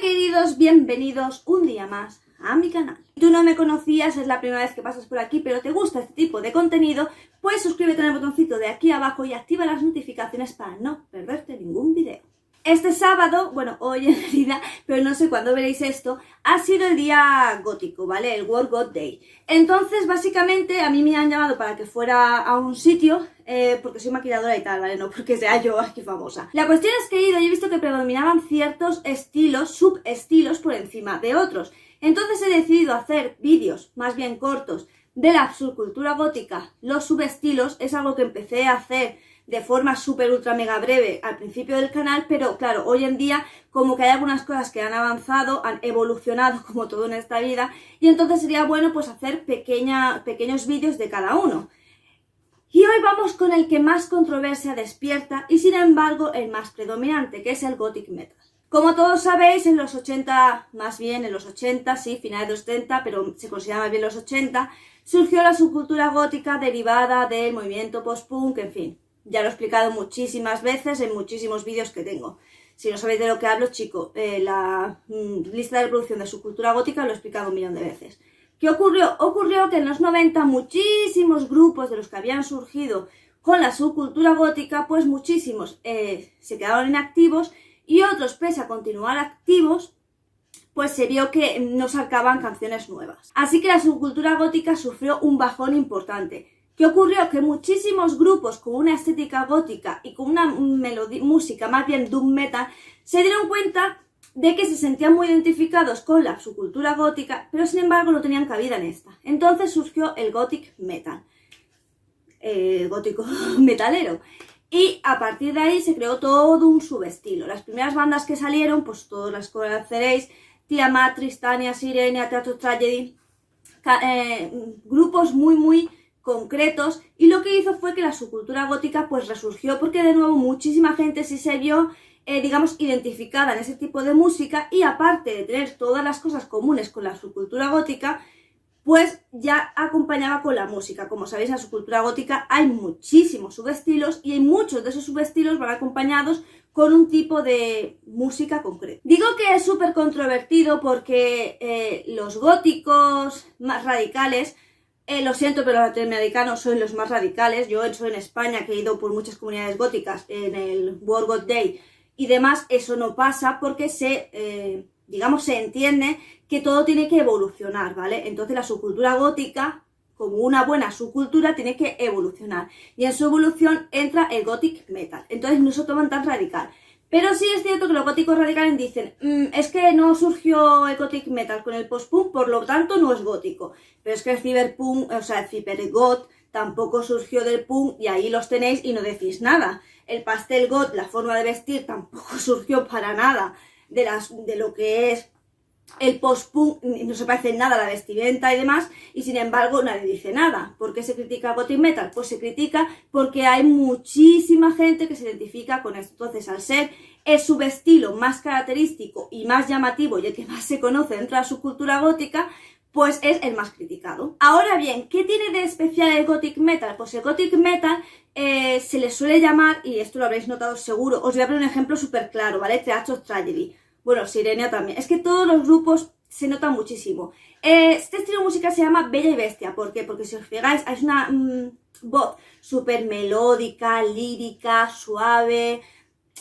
queridos, bienvenidos un día más a mi canal. Si tú no me conocías, es la primera vez que pasas por aquí, pero te gusta este tipo de contenido, pues suscríbete en el botoncito de aquí abajo y activa las notificaciones para no perderte ningún video. Este sábado, bueno, hoy en realidad, pero no sé cuándo veréis esto, ha sido el día gótico, ¿vale? El World God Day. Entonces, básicamente, a mí me han llamado para que fuera a un sitio, porque soy maquilladora y tal, ¿vale? No porque sea yo aquí famosa. La cuestión es que he ido y he visto que predominaban ciertos estilos, subestilos por encima de otros. Entonces he decidido hacer vídeos, más bien cortos, de la subcultura gótica. Los subestilos es algo que empecé a hacer de forma súper ultra mega breve al principio del canal, pero claro, hoy en día como que hay algunas cosas que han avanzado, han evolucionado como todo en esta vida, y entonces sería bueno pues hacer pequeños vídeos de cada uno. Y hoy vamos con el que más controversia despierta y sin embargo el más predominante, que es el Gothic Metal. Como todos sabéis, en los 80, más bien en los 80, sí, finales de los 70, pero se considera más bien los 80, surgió la subcultura gótica derivada del movimiento post-punk, en fin. Ya lo he explicado muchísimas veces en muchísimos vídeos que tengo. Si no sabéis de lo que hablo, chicos, la lista de reproducción de subcultura gótica lo he explicado un millón de veces. ¿Qué ocurrió? Ocurrió que en los 90 muchísimos grupos de los que habían surgido con la subcultura gótica, pues muchísimos se quedaron inactivos y otros, pese a continuar activos, pues se vio que no sacaban canciones nuevas. Así que la subcultura gótica sufrió un bajón importante. ¿Qué ocurrió? Que muchísimos grupos con una estética gótica y con una música más bien doom metal se dieron cuenta de que se sentían muy identificados con la subcultura gótica, pero sin embargo no tenían cabida en esta. Entonces surgió el Gothic Metal, gótico metalero. Y a partir de ahí se creó todo un subestilo. Las primeras bandas que salieron, pues todas las conoceréis: Tiamat, Tristania, Sirenia, Teatro Tragedy, grupos muy concretos, y lo que hizo fue que la subcultura gótica pues resurgió porque de nuevo muchísima gente sí se vio digamos identificada en ese tipo de música, y aparte de tener todas las cosas comunes con la subcultura gótica, pues ya acompañaba con la música. Como sabéis, en la subcultura gótica hay muchísimos subestilos y muchos de esos subestilos van acompañados con un tipo de música concreta. Digo que es súper controvertido porque los góticos más radicales, lo siento, pero los latinoamericanos son los más radicales. Yo soy en España, que he ido por muchas comunidades góticas en el World God Day y demás, eso no pasa porque digamos, se entiende que todo tiene que evolucionar, ¿vale? Entonces la subcultura gótica, como una buena subcultura, tiene que evolucionar. Y en su evolución entra el Gothic Metal. Entonces no se toman tan radical. Pero sí es cierto que los góticos radicales dicen, es que no surgió el Gothic Metal con el post-punk, por lo tanto no es gótico. Pero es que el cyberpunk, o sea, el cybergoth tampoco surgió del punk, y ahí los tenéis y no decís nada. El pastel goth, la forma de vestir, tampoco surgió para nada de lo que es el post-punk, no se parece en nada a la vestimenta y demás, y sin embargo nadie dice nada. ¿Por qué se critica el Gothic Metal? Pues se critica porque hay muchísima gente que se identifica con esto. Entonces, al ser el subestilo más característico y más llamativo y el que más se conoce dentro de la subcultura gótica, pues es el más criticado. Ahora bien, ¿qué tiene de especial el Gothic Metal? Pues el Gothic Metal se le suele llamar, y esto lo habréis notado seguro, os voy a poner un ejemplo súper claro, ¿vale? Teatro Tragedy. Bueno, Sirenia también. Es que todos los grupos se notan muchísimo. Este estilo musical se llama Bella y Bestia. ¿Por qué? Porque si os fijáis, es una voz súper melódica, lírica, suave,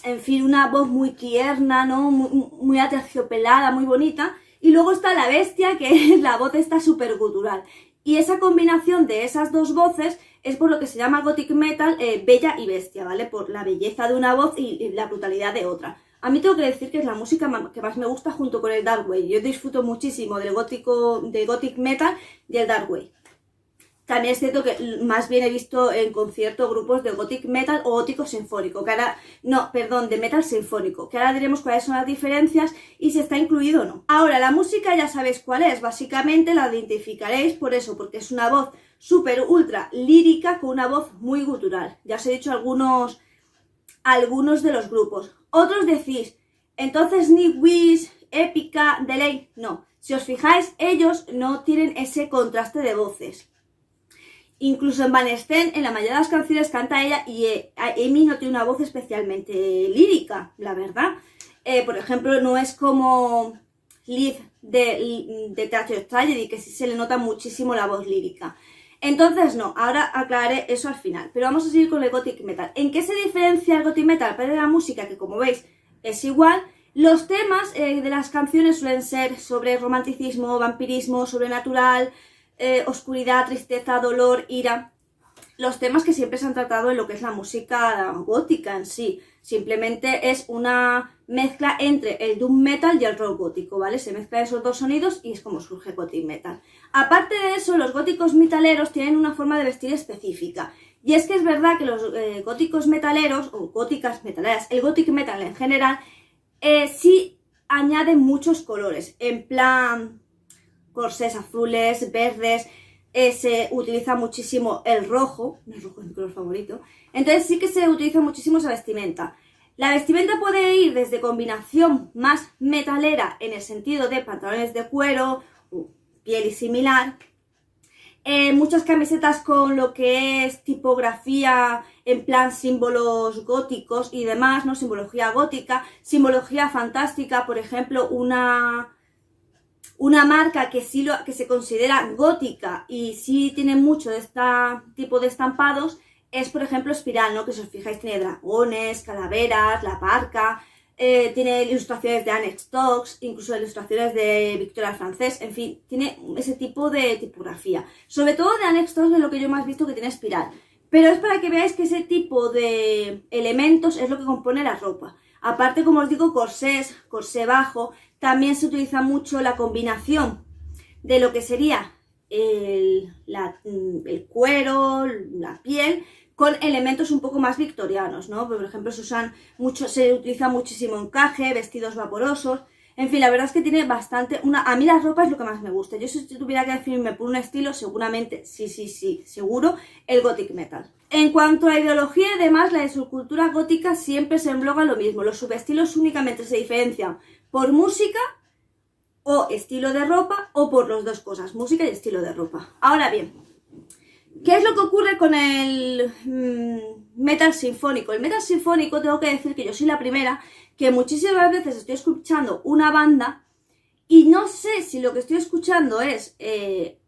en fin, una voz muy tierna, ¿no? Muy aterciopelada, muy bonita. Y luego está la bestia, que es la voz esta súper gutural. Y esa combinación de esas dos voces es por lo que se llama Gothic Metal Bella y Bestia, ¿vale? Por la belleza de una voz y la brutalidad de otra. A mí tengo que decir que es la música que más me gusta junto con el Dark Wave. Yo disfruto muchísimo del Gothic Metal y el Dark Wave. También es cierto que más bien he visto en concierto grupos de Gothic Metal o gótico sinfónico, de metal sinfónico, que ahora diremos cuáles son las diferencias y si está incluido o no. Ahora, la música ya sabéis cuál es, básicamente la identificaréis por eso, porque es una voz súper ultra lírica con una voz muy gutural. Ya os he dicho algunos de los grupos. Otros decís, entonces Nightwish, Épica, Delay, no. Si os fijáis, ellos no tienen ese contraste de voces. Incluso en Van Steen, en la mayoría de las canciones canta ella, y Amy no tiene una voz especialmente lírica, la verdad. Por ejemplo, no es como Live de Theatre of Tragedy, que sí se le nota muchísimo la voz lírica. Entonces no, ahora aclararé eso al final, pero vamos a seguir con el Gothic Metal. ¿En qué se diferencia el Gothic Metal? Aparte de la música, que como veis es igual, los temas de las canciones suelen ser sobre romanticismo, vampirismo, sobrenatural, oscuridad, tristeza, dolor, ira. Los temas que siempre se han tratado en lo que es la música gótica en sí. Simplemente es una mezcla entre el doom metal y el rock gótico, ¿vale? Se mezclan esos dos sonidos y es como surge Gothic Metal. Aparte de eso, los góticos metaleros tienen una forma de vestir específica. Y es que es verdad que los góticos metaleros, o góticas metaleras, el Gothic Metal en general, sí añaden muchos colores. En plan, corsés azules, verdes, se utiliza muchísimo el rojo es mi color favorito, entonces sí que se utiliza muchísimo esa vestimenta. La vestimenta puede ir desde combinación más metalera en el sentido de pantalones de cuero, piel y similar, muchas camisetas con lo que es tipografía en plan símbolos góticos y demás, ¿no? Simbología gótica, simbología fantástica, por ejemplo, una marca que sí que se considera gótica y sí tiene mucho de este tipo de estampados es, por ejemplo, Spiral, ¿no? Que si os fijáis tiene dragones, calaveras, la parca, tiene ilustraciones de Anne Stokes, incluso ilustraciones de Victoria Francés, en fin, tiene ese tipo de tipografía. Sobre todo de Anne Stokes es lo que yo más he visto que tiene Spiral. Pero es para que veáis que ese tipo de elementos es lo que compone la ropa. Aparte, como os digo, corsés, corsé bajo, también se utiliza mucho la combinación de lo que sería el cuero, la piel, con elementos un poco más victorianos, ¿no? Por ejemplo, se utiliza muchísimo encaje, vestidos vaporosos. En fin, la verdad es que tiene bastante... A mí la ropa es lo que más me gusta. Yo si tuviera que definirme por un estilo, seguramente, sí, seguro, el Gothic Metal. En cuanto a ideología y demás, la subcultura gótica siempre se engloba lo mismo. Los subestilos únicamente se diferencian por música o estilo de ropa o por las dos cosas, música y estilo de ropa. Ahora bien, ¿qué es lo que ocurre con el metal sinfónico? El metal sinfónico, tengo que decir que yo soy la primera que muchísimas veces estoy escuchando una banda y no sé si lo que estoy escuchando es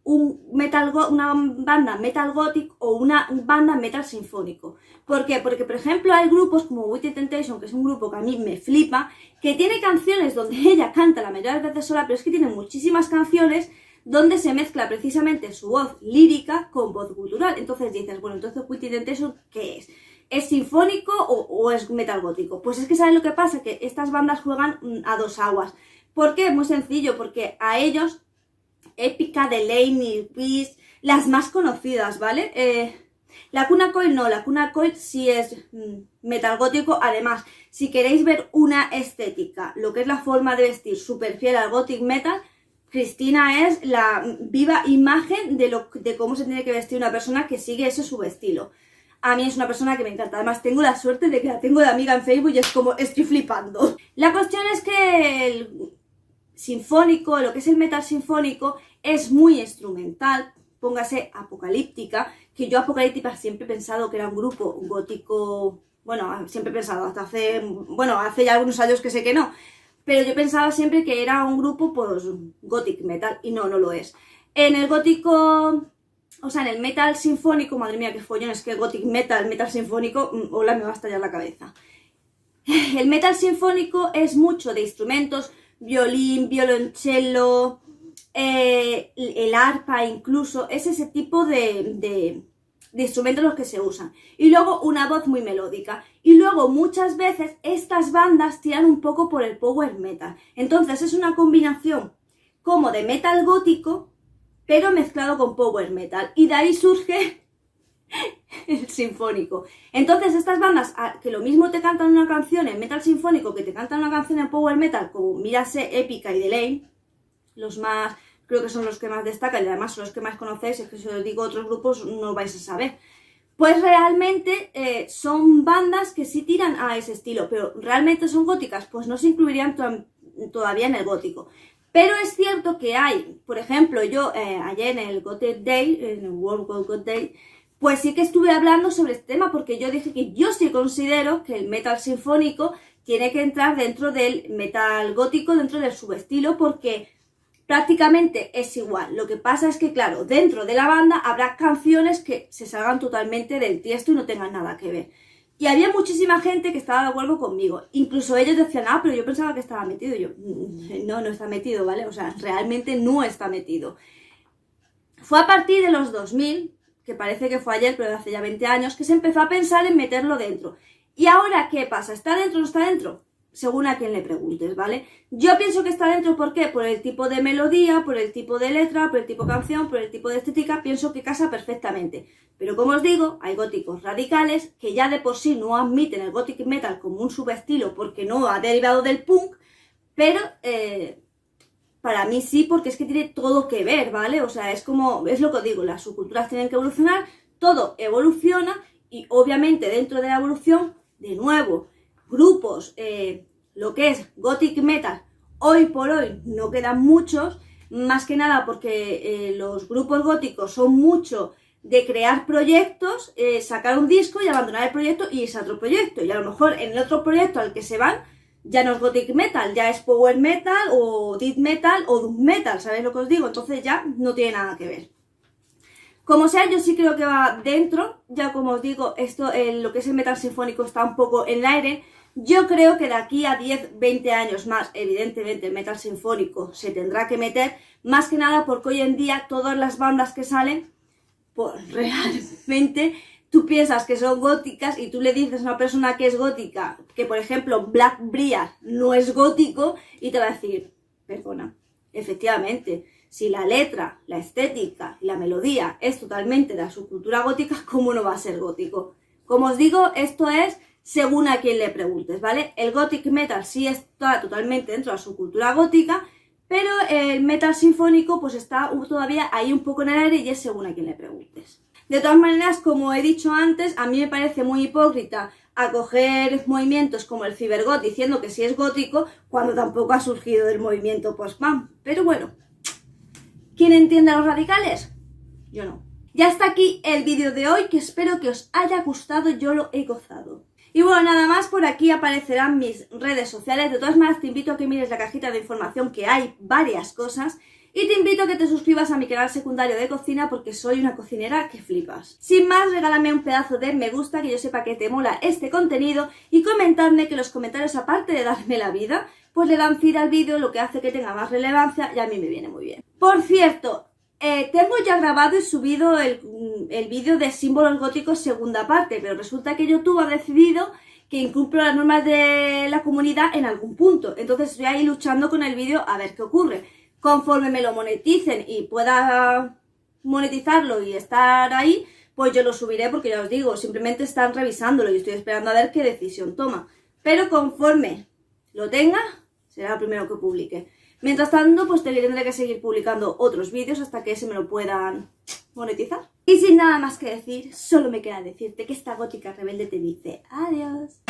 una banda metal gothic o una banda metal sinfónico. ¿Por qué? Porque, por ejemplo, hay grupos como Within Temptation, que es un grupo que a mí me flipa, que tiene canciones donde ella canta la mayoría de las veces sola, pero es que tiene muchísimas canciones donde se mezcla precisamente su voz lírica con voz cultural. Entonces dices, bueno, entonces Within Temptation, ¿qué es? ¿Es sinfónico o es metal gótico? Pues es que ¿sabes lo que pasa? Que estas bandas juegan a dos aguas. ¿Por qué? Muy sencillo, porque a ellos, Épica, Delaney, Peace, las más conocidas, ¿vale? La Cuna Coil no, la Cuna Coil sí es metal gótico. Además, si queréis ver una estética, lo que es la forma de vestir súper fiel al gothic metal, Cristina es la viva imagen de cómo se tiene que vestir una persona que sigue ese subestilo. A mí es una persona que me encanta. Además, tengo la suerte de que la tengo de amiga en Facebook y es como, estoy flipando. La cuestión es que el sinfónico, lo que es el metal sinfónico, es muy instrumental. Póngase Apocalíptica, que yo Apocalíptica siempre he pensado que era un grupo gótico. Bueno, siempre he pensado, hasta hace ya algunos años que sé que no. Pero yo pensaba siempre que era un grupo, pues, gothic metal, y no lo es. En el gótico... O sea, en el metal sinfónico, madre mía, qué follón, es que gothic metal, metal sinfónico, hola, me va a estallar la cabeza. El metal sinfónico es mucho de instrumentos, violín, violonchelo, el arpa incluso, es ese tipo de instrumentos los que se usan. Y luego una voz muy melódica. Y luego muchas veces estas bandas tiran un poco por el power metal. Entonces es una combinación como de metal gótico, pero mezclado con power metal, y de ahí surge el sinfónico. Entonces estas bandas que lo mismo te cantan una canción en metal sinfónico que te cantan una canción en power metal, como mírase Épica y Delaney, los más, creo que son los que más destacan y además son los que más conocéis, es que si os digo otros grupos no vais a saber. Pues realmente son bandas que sí tiran a ese estilo, pero ¿realmente son góticas? Pues no se incluirían todavía en el gótico. Pero es cierto que hay, por ejemplo, yo ayer en el Gothic Day, en el World Gothic Day, pues sí que estuve hablando sobre este tema porque yo dije que yo sí considero que el metal sinfónico tiene que entrar dentro del metal gótico, dentro del subestilo, porque prácticamente es igual. Lo que pasa es que, claro, dentro de la banda habrá canciones que se salgan totalmente del tiesto y no tengan nada que ver. Y había muchísima gente que estaba de acuerdo conmigo. Incluso ellos decían, ah, pero yo pensaba que estaba metido. Y yo, no está metido, ¿vale? O sea, realmente no está metido. Fue a partir de los 2000, que parece que fue ayer, pero hace ya 20 años, que se empezó a pensar en meterlo dentro. ¿Y ahora qué pasa? ¿Está dentro o no está dentro? Según a quien le preguntes, ¿vale? Yo pienso que está dentro, ¿por qué? Por el tipo de melodía, por el tipo de letra, por el tipo de canción, por el tipo de estética, pienso que casa perfectamente. Pero como os digo, hay góticos radicales que ya de por sí no admiten el gothic metal como un subestilo porque no ha derivado del punk, pero para mí sí, porque es que tiene todo que ver, ¿vale? O sea, es lo que os digo, las subculturas tienen que evolucionar, todo evoluciona y obviamente dentro de la evolución, de nuevo, grupos, lo que es gothic metal, hoy por hoy no quedan muchos, más que nada porque los grupos góticos son mucho de crear proyectos, sacar un disco y abandonar el proyecto y irse a otro proyecto. Y a lo mejor en el otro proyecto al que se van ya no es gothic metal, ya es power metal o death metal o doom metal, ¿sabéis lo que os digo? Entonces ya no tiene nada que ver. Como sea, yo sí creo que va dentro, ya como os digo, esto, lo que es el metal sinfónico está un poco en el aire. Yo creo que de aquí a 10, 20 años más, evidentemente el metal sinfónico se tendrá que meter, más que nada porque hoy en día todas las bandas que salen, pues realmente tú piensas que son góticas y tú le dices a una persona que es gótica, que por ejemplo Blackbriar no es gótico, y te va a decir, perdona, efectivamente, si la letra, la estética y la melodía es totalmente de la subcultura gótica, ¿cómo no va a ser gótico? Como os digo, esto es según a quien le preguntes, ¿vale? El gothic metal sí está totalmente dentro de la subcultura gótica, pero el metal sinfónico pues está todavía ahí un poco en el aire y es según a quien le preguntes. De todas maneras, como he dicho antes, a mí me parece muy hipócrita acoger movimientos como el cybergot diciendo que sí es gótico cuando tampoco ha surgido del movimiento post-punk. Pero bueno, ¿quién entiende a los radicales? Yo no. Ya está aquí el vídeo de hoy, que espero que os haya gustado, yo lo he gozado. Y bueno, nada más, por aquí aparecerán mis redes sociales. De todas maneras, te invito a que mires la cajita de información, que hay varias cosas. Y te invito a que te suscribas a mi canal secundario de cocina porque soy una cocinera que flipas. Sin más, regálame un pedazo de me gusta, que yo sepa que te mola este contenido, y comentadme, que los comentarios, aparte de darme la vida, pues le dan feed al vídeo, lo que hace que tenga más relevancia y a mí me viene muy bien. Por cierto, tengo ya grabado y subido el vídeo de símbolos góticos segunda parte, pero resulta que YouTube ha decidido que incumplo las normas de la comunidad en algún punto. Entonces estoy ahí luchando con el vídeo a ver qué ocurre. Conforme me lo moneticen y pueda monetizarlo y estar ahí, pues yo lo subiré, porque ya os digo, simplemente están revisándolo y estoy esperando a ver qué decisión toma. Pero conforme lo tenga, será el primero que publique. Mientras tanto, pues tendré que seguir publicando otros vídeos hasta que se me lo puedan monetizar. Y sin nada más que decir, solo me queda decirte que esta gótica rebelde te dice adiós.